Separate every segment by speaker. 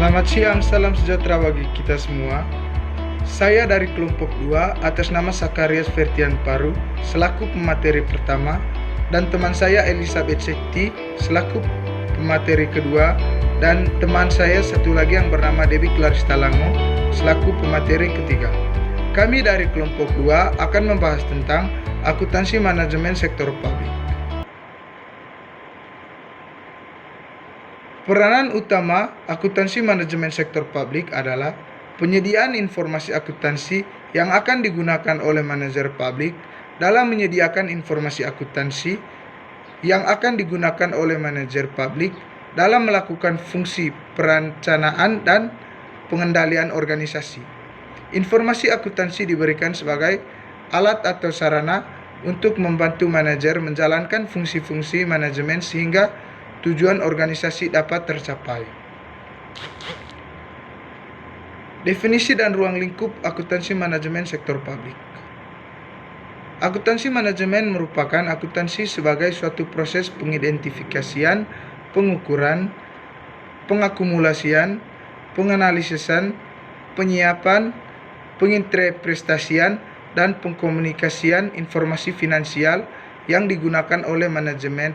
Speaker 1: Selamat siang, salam sejahtera bagi kita semua. Saya dari kelompok 2 atas nama Sakarias Fertian Paru selaku pemateri pertama dan teman saya Elizabeth Sekti selaku pemateri kedua dan teman saya satu lagi yang bernama Debbie Clarista Lango selaku pemateri ketiga. Kami dari kelompok 2 akan membahas tentang akuntansi manajemen sektor publik. Peranan utama akuntansi manajemen sektor publik adalah penyediaan informasi akuntansi yang akan digunakan oleh manajer publik dalam menyediakan informasi akuntansi yang akan digunakan oleh manajer publik dalam melakukan fungsi perencanaan dan pengendalian organisasi. Informasi akuntansi diberikan sebagai alat atau sarana untuk membantu manajer menjalankan fungsi-fungsi manajemen sehingga tujuan organisasi dapat tercapai. Definisi dan ruang lingkup akuntansi manajemen sektor publik. Akuntansi manajemen merupakan akuntansi sebagai suatu proses pengidentifikasian, pengukuran, pengakumulasian, penganalisisan, penyiapan, penginterpretasian, dan pengkomunikasian informasi finansial yang digunakan oleh manajemen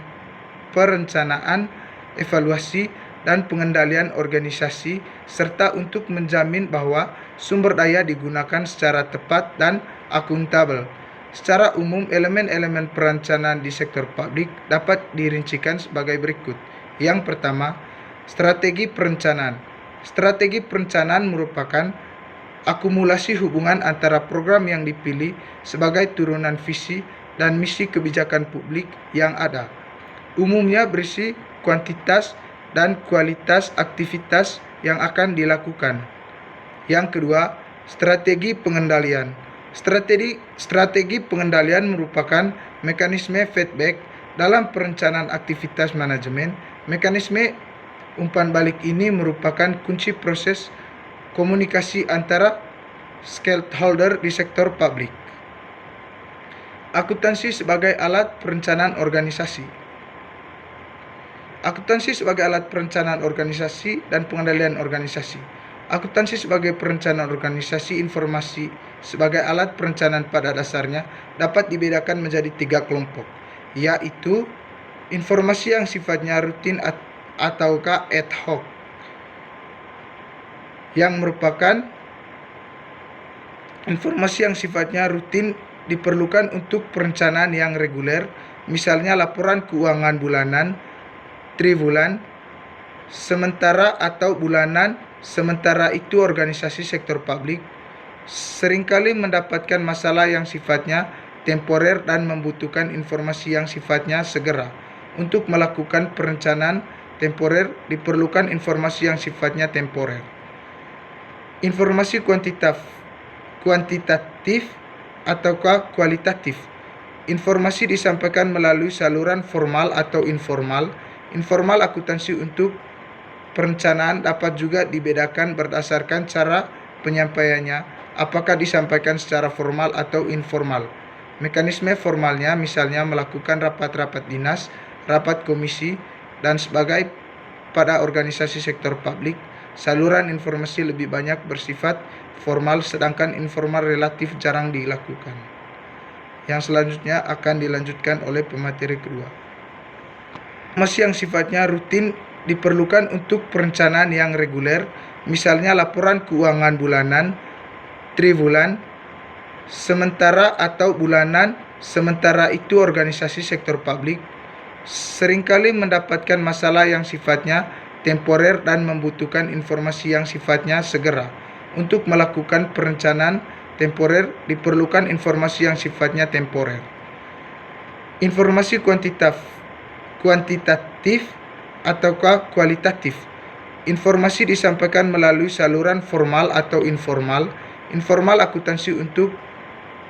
Speaker 1: perencanaan, evaluasi, dan pengendalian organisasi, serta untuk menjamin bahwa sumber daya digunakan secara tepat dan akuntabel. Secara umum, elemen-elemen perencanaan di sektor publik dapat dirincikan sebagai berikut. Yang pertama, strategi perencanaan. Strategi perencanaan merupakan akumulasi hubungan antara program yang dipilih sebagai turunan visi dan misi kebijakan publik yang ada. Umumnya berisi kuantitas dan kualitas aktivitas yang akan dilakukan. Yang kedua, strategi pengendalian. Strategi pengendalian merupakan mekanisme feedback dalam perencanaan aktivitas manajemen. Mekanisme umpan balik ini merupakan kunci proses komunikasi antara stakeholder di sektor publik. Akuntansi sebagai alat perencanaan organisasi. Akuntansi sebagai alat perencanaan organisasi dan pengendalian organisasi. Akuntansi sebagai perencanaan organisasi, informasi sebagai alat perencanaan pada dasarnya dapat dibedakan menjadi 3 kelompok, yaitu informasi yang sifatnya rutin ataukah ad hoc, yang merupakan informasi yang sifatnya rutin diperlukan untuk perencanaan yang reguler, misalnya laporan keuangan bulanan, triwulan, sementara atau bulanan. Sementara itu organisasi sektor publik seringkali mendapatkan masalah yang sifatnya temporer dan membutuhkan informasi yang sifatnya segera. Untuk melakukan perencanaan temporer diperlukan informasi yang sifatnya temporer. Informasi kuantitatif ataukah kualitatif. Informasi disampaikan melalui saluran formal atau informal. Informal akuntansi untuk perencanaan dapat juga dibedakan berdasarkan cara penyampaiannya, apakah disampaikan secara formal atau informal. Mekanisme formalnya misalnya melakukan rapat-rapat dinas, rapat komisi, dan sebagai pada organisasi sektor publik. Saluran informasi lebih banyak bersifat formal, sedangkan informal relatif jarang dilakukan. Yang selanjutnya akan dilanjutkan oleh pemateri kedua. Informasi yang sifatnya rutin diperlukan untuk perencanaan yang reguler, misalnya laporan keuangan bulanan, triwulan, sementara atau bulanan. Sementara itu organisasi sektor publik seringkali mendapatkan masalah yang sifatnya temporer dan membutuhkan informasi yang sifatnya segera. Untuk melakukan perencanaan temporer diperlukan informasi yang sifatnya temporer. Informasi kuantitatif ataukah kualitatif. Informasi disampaikan melalui saluran formal atau informal. Informal akuntansi untuk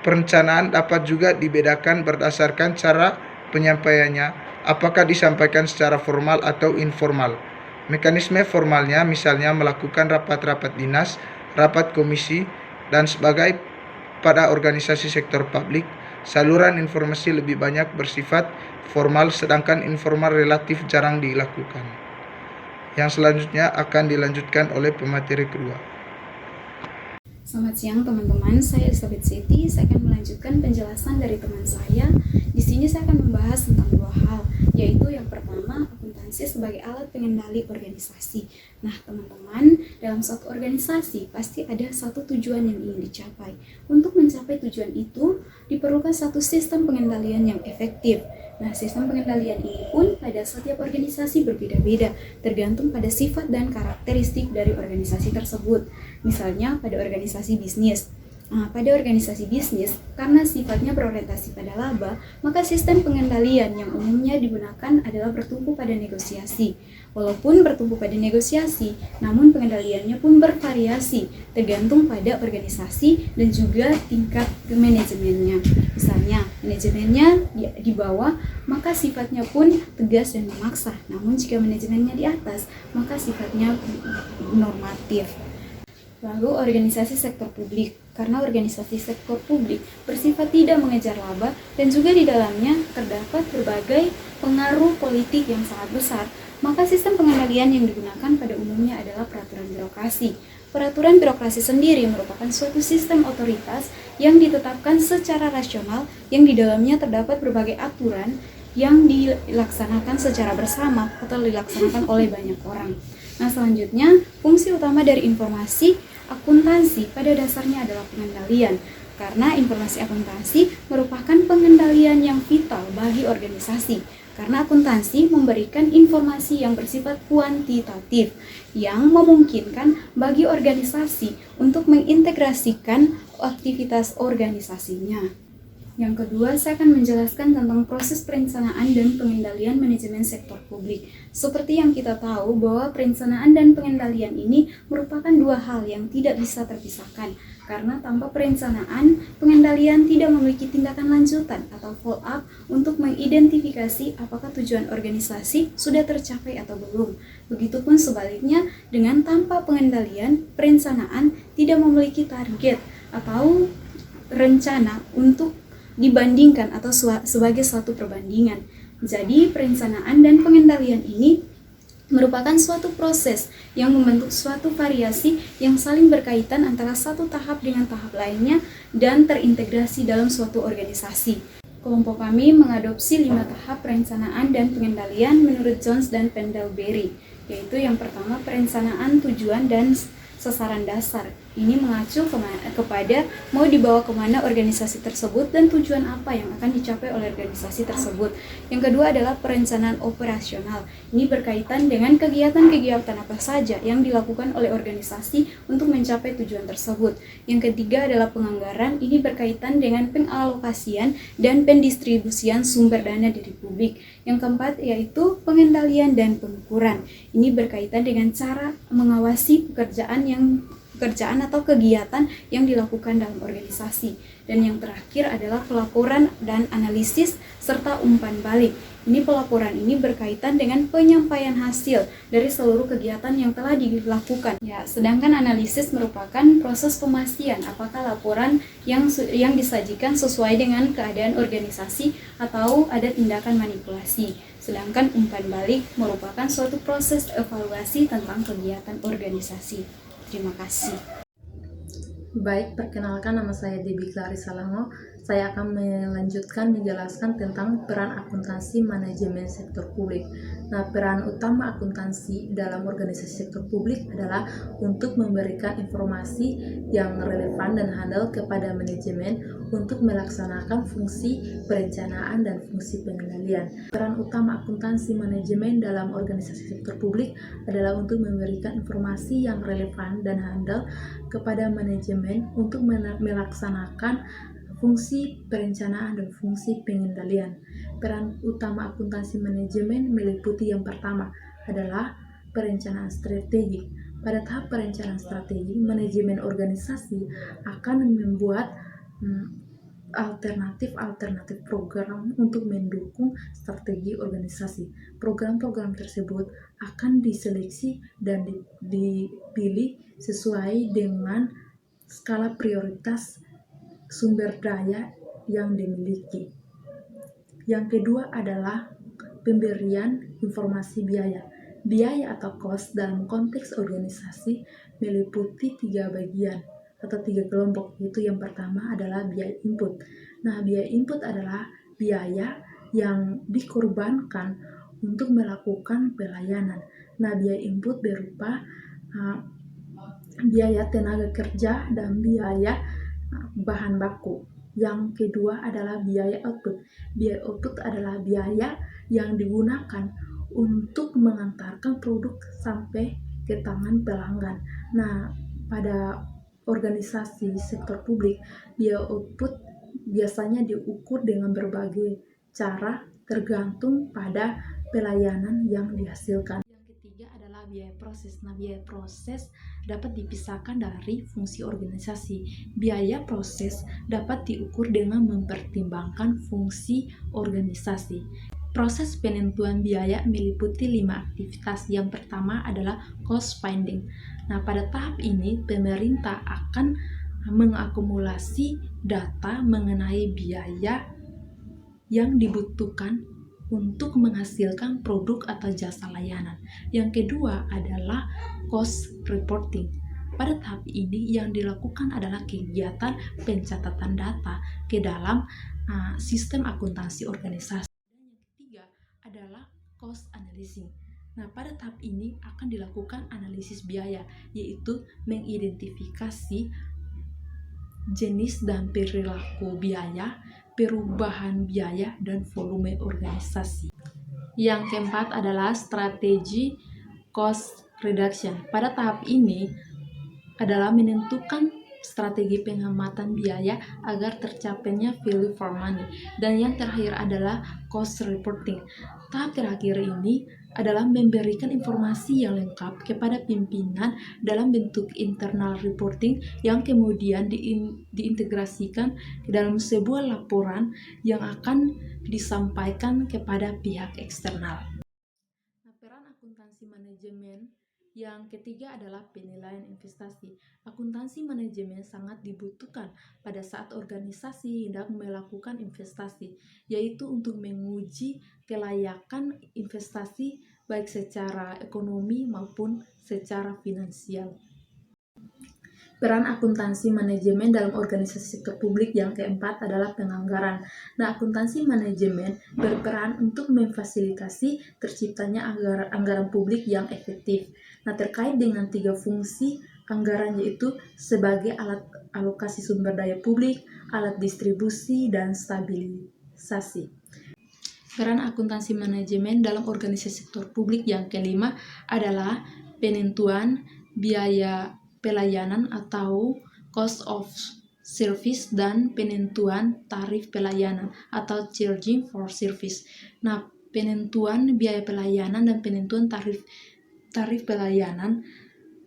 Speaker 1: perencanaan dapat juga dibedakan berdasarkan cara penyampaiannya, apakah disampaikan secara formal atau informal. Mekanisme formalnya misalnya melakukan rapat-rapat dinas, rapat komisi, dan sebagai pada organisasi sektor publik. Saluran informasi lebih banyak bersifat formal, sedangkan informal relatif jarang dilakukan. Yang selanjutnya akan dilanjutkan oleh pemateri kedua.
Speaker 2: Selamat siang teman-teman, saya Elizabeth Siti. Saya akan melanjutkan penjelasan dari teman saya. Di sini saya akan membahas tentang dua hal, yaitu yang pertama, akuntansi sebagai alat pengendali organisasi. Nah, teman-teman, dalam suatu organisasi pasti ada satu tujuan yang ingin dicapai. Untuk mencapai tujuan itu, diperlukan satu sistem pengendalian yang efektif. Nah, sistem pengendalian ini pun pada setiap organisasi berbeda-beda, tergantung pada sifat dan karakteristik dari organisasi tersebut. Misalnya pada organisasi bisnis. Nah, pada organisasi bisnis, karena sifatnya berorientasi pada laba, maka sistem pengendalian yang umumnya digunakan adalah bertumpu pada negosiasi. Walaupun bertumpu pada negosiasi, namun pengendaliannya pun bervariasi, tergantung pada organisasi dan juga tingkat manajemennya. Misalnya, manajemennya di bawah, maka sifatnya pun tegas dan memaksa. Namun jika manajemennya di atas, maka sifatnya normatif. Lalu organisasi sektor publik, karena organisasi sektor publik bersifat tidak mengejar laba dan juga di dalamnya terdapat berbagai pengaruh politik yang sangat besar, maka sistem pengendalian yang digunakan pada umumnya adalah peraturan birokrasi. Peraturan birokrasi sendiri merupakan suatu sistem otoritas yang ditetapkan secara rasional yang di dalamnya terdapat berbagai aturan yang dilaksanakan secara bersama atau dilaksanakan oleh banyak orang. Nah, selanjutnya, fungsi utama dari informasi akuntansi pada dasarnya adalah pengendalian, karena informasi akuntansi merupakan pengendalian yang vital bagi organisasi, karena akuntansi memberikan informasi yang bersifat kuantitatif yang memungkinkan bagi organisasi untuk mengintegrasikan aktivitas organisasinya. Yang kedua, saya akan menjelaskan tentang proses perencanaan dan pengendalian manajemen sektor publik. Seperti yang kita tahu bahwa perencanaan dan pengendalian ini merupakan dua hal yang tidak bisa terpisahkan. Karena tanpa perencanaan, pengendalian tidak memiliki tindakan lanjutan atau follow up untuk mengidentifikasi apakah tujuan organisasi sudah tercapai atau belum. Begitupun sebaliknya, dengan tanpa pengendalian, perencanaan tidak memiliki target atau rencana untuk dibandingkan atau sebagai suatu perbandingan. Jadi, perencanaan dan pengendalian ini merupakan suatu proses yang membentuk suatu variasi yang saling berkaitan antara satu tahap dengan tahap lainnya dan terintegrasi dalam suatu organisasi. Kelompok kami mengadopsi 5 tahap perencanaan dan pengendalian menurut Jones dan Pendlebury, yaitu yang pertama perencanaan tujuan dan sasaran dasar. Ini mengacu kepada mau dibawa kemana organisasi tersebut dan tujuan apa yang akan dicapai oleh organisasi tersebut. Yang kedua adalah perencanaan operasional. Ini berkaitan dengan kegiatan-kegiatan apa saja yang dilakukan oleh organisasi untuk mencapai tujuan tersebut. Yang ketiga adalah penganggaran. Ini berkaitan dengan pengalokasian dan pendistribusian sumber dana dari publik. Yang keempat yaitu pengendalian dan pengukuran. Ini berkaitan dengan cara mengawasi pekerjaan atau kegiatan yang dilakukan dalam organisasi. Dan yang terakhir adalah pelaporan dan analisis serta umpan balik. Ini pelaporan ini berkaitan dengan penyampaian hasil dari seluruh kegiatan yang telah dilakukan. Ya, sedangkan analisis merupakan proses pemastian apakah laporan yang disajikan sesuai dengan keadaan organisasi atau ada tindakan manipulasi. Sedangkan umpan balik merupakan suatu proses evaluasi tentang kegiatan organisasi. Terima kasih.
Speaker 3: Baik, perkenalkan nama saya Debbie Clarissa Lango. Saya akan menjelaskan tentang peran akuntansi manajemen sektor publik. Nah, peran utama akuntansi dalam organisasi sektor publik adalah untuk memberikan informasi yang relevan dan handal kepada manajemen untuk melaksanakan fungsi perencanaan dan fungsi pengendalian. Peran utama akuntansi manajemen dalam organisasi sektor publik adalah untuk memberikan informasi yang relevan dan handal kepada manajemen untuk melaksanakan fungsi perencanaan dan fungsi pengendalian. Peran utama akuntansi manajemen meliputi yang pertama adalah perencanaan strategi. Pada tahap perencanaan strategi, manajemen organisasi akan membuat alternatif program untuk mendukung strategi organisasi. Program-program tersebut akan diseleksi dan dipilih sesuai dengan skala prioritas sumber daya yang dimiliki. Yang kedua adalah pemberian informasi biaya. Biaya atau cost dalam konteks organisasi meliputi 3 bagian atau 3 kelompok, yaitu yang pertama adalah biaya input. Nah, biaya input adalah biaya yang dikorbankan untuk melakukan pelayanan. Nah, biaya input berupa biaya tenaga kerja dan biaya bahan baku. Yang kedua adalah biaya output. Biaya output adalah biaya yang digunakan untuk mengantarkan produk sampai ke tangan pelanggan. Nah, pada organisasi sektor publik, biaya output biasanya diukur dengan berbagai cara tergantung pada pelayanan yang dihasilkan. Yang ketiga adalah biaya proses. Nah, biaya proses dapat dipisahkan dari fungsi organisasi. Biaya proses dapat diukur dengan mempertimbangkan fungsi organisasi. Proses penentuan biaya meliputi 5 aktivitas. Yang pertama adalah cost finding. Nah, pada tahap ini pemerintah akan mengakumulasi data mengenai biaya yang dibutuhkan untuk menghasilkan produk atau jasa layanan. Yang kedua adalah cost reporting. Pada tahap ini yang dilakukan adalah kegiatan pencatatan data ke dalam sistem akuntansi organisasi. Dan yang ketiga adalah cost analysis. Nah, pada tahap ini akan dilakukan analisis biaya, yaitu mengidentifikasi jenis dan perilaku biaya, perubahan biaya, dan volume organisasi. Yang keempat adalah strategi cost reduction. Pada tahap ini adalah menentukan strategi pengamatan biaya agar tercapainya value for money. Dan yang terakhir adalah cost reporting. Tahap terakhir ini adalah memberikan informasi yang lengkap kepada pimpinan dalam bentuk internal reporting yang kemudian diintegrasikan ke dalam sebuah laporan yang akan disampaikan kepada pihak eksternal. Nah, peran akuntansi manajemen yang ketiga adalah penilaian investasi. Akuntansi manajemen sangat dibutuhkan pada saat organisasi hendak melakukan investasi, yaitu untuk menguji kelayakan investasi baik secara ekonomi maupun secara finansial. Peran akuntansi manajemen dalam organisasi sektor publik yang keempat adalah penganggaran. Nah, akuntansi manajemen berperan untuk memfasilitasi terciptanya anggaran publik yang efektif. Nah, terkait dengan 3 fungsi anggaran, yaitu sebagai alat alokasi sumber daya publik, alat distribusi, dan stabilisasi. Peran akuntansi manajemen dalam organisasi sektor publik yang kelima adalah penentuan biaya pelayanan atau cost of service dan penentuan tarif pelayanan atau charging for service. Nah, penentuan biaya pelayanan dan penentuan tarif pelayanan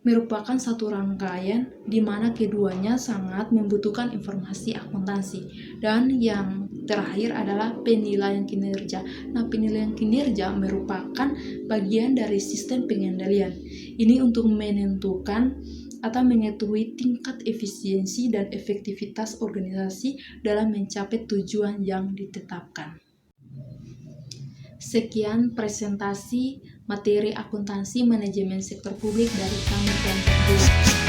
Speaker 3: merupakan satu rangkaian di mana keduanya sangat membutuhkan informasi akuntansi. Dan yang terakhir adalah penilaian kinerja. Nah, penilaian kinerja merupakan bagian dari sistem pengendalian. Ini untuk menentukan atau mengetahui tingkat efisiensi dan efektivitas organisasi dalam mencapai tujuan yang ditetapkan. Sekian presentasi materi akuntansi manajemen sektor publik dari kami kelompok 2.